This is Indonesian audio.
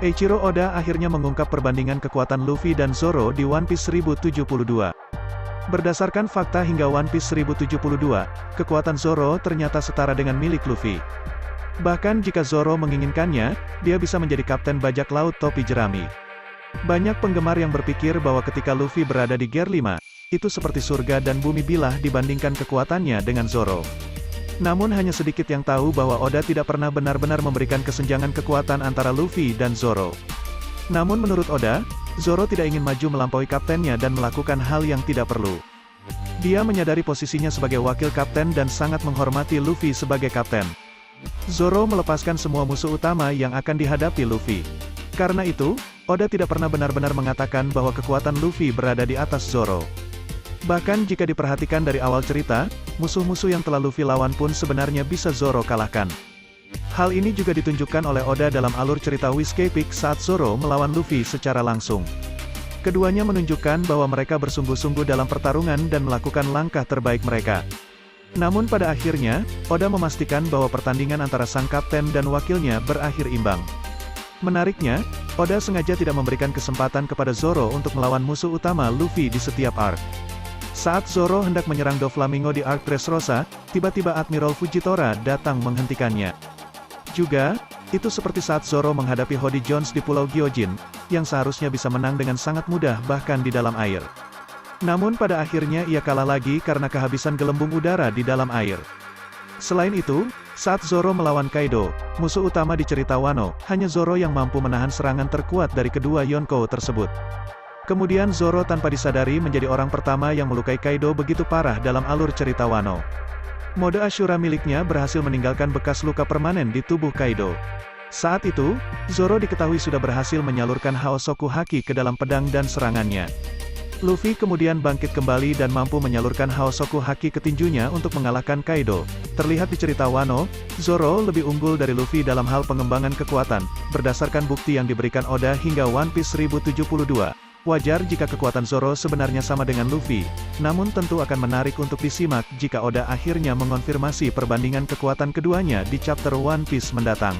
Eiichiro Oda akhirnya mengungkap perbandingan kekuatan Luffy dan Zoro di One Piece 1072. Berdasarkan fakta hingga One Piece 1072, kekuatan Zoro ternyata setara dengan milik Luffy. Bahkan jika Zoro menginginkannya, dia bisa menjadi kapten bajak laut topi jerami. Banyak penggemar yang berpikir bahwa ketika Luffy berada di Gear 5, itu seperti surga dan bumi bilah dibandingkan kekuatannya dengan Zoro. Namun hanya sedikit yang tahu bahwa Oda tidak pernah benar-benar memberikan kesenjangan kekuatan antara Luffy dan Zoro. Namun menurut Oda, Zoro tidak ingin maju melampaui kaptennya dan melakukan hal yang tidak perlu. Dia menyadari posisinya sebagai wakil kapten dan sangat menghormati Luffy sebagai kapten. Zoro melepaskan semua musuh utama yang akan dihadapi Luffy. Karena itu, Oda tidak pernah benar-benar mengatakan bahwa kekuatan Luffy berada di atas Zoro. Bahkan jika diperhatikan dari awal cerita, musuh-musuh yang telah Luffy lawan pun sebenarnya bisa Zoro kalahkan. Hal ini juga ditunjukkan oleh Oda dalam alur cerita Whiskey Peak saat Zoro melawan Luffy secara langsung. Keduanya menunjukkan bahwa mereka bersungguh-sungguh dalam pertarungan dan melakukan langkah terbaik mereka. Namun pada akhirnya, Oda memastikan bahwa pertandingan antara sang kapten dan wakilnya berakhir imbang. Menariknya, Oda sengaja tidak memberikan kesempatan kepada Zoro untuk melawan musuh utama Luffy di setiap arc. Saat Zoro hendak menyerang Doflamingo di arc Dressrosa, tiba-tiba Admiral Fujitora datang menghentikannya. Juga, itu seperti saat Zoro menghadapi Hody Jones di Pulau Gyojin, yang seharusnya bisa menang dengan sangat mudah bahkan di dalam air. Namun pada akhirnya ia kalah lagi karena kehabisan gelembung udara di dalam air. Selain itu, saat Zoro melawan Kaido, musuh utama di cerita Wano, hanya Zoro yang mampu menahan serangan terkuat dari kedua Yonkou tersebut. Kemudian Zoro tanpa disadari menjadi orang pertama yang melukai Kaido begitu parah dalam alur cerita Wano. Mode Ashura miliknya berhasil meninggalkan bekas luka permanen di tubuh Kaido. Saat itu, Zoro diketahui sudah berhasil menyalurkan Haosoku Haki ke dalam pedang dan serangannya. Luffy kemudian bangkit kembali dan mampu menyalurkan Haosoku Haki ke tinjunya untuk mengalahkan Kaido. Terlihat di cerita Wano, Zoro lebih unggul dari Luffy dalam hal pengembangan kekuatan, berdasarkan bukti yang diberikan Oda hingga One Piece 1072. Wajar jika kekuatan Zoro sebenarnya sama dengan Luffy, namun tentu akan menarik untuk disimak jika Oda akhirnya mengonfirmasi perbandingan kekuatan keduanya di chapter One Piece mendatang.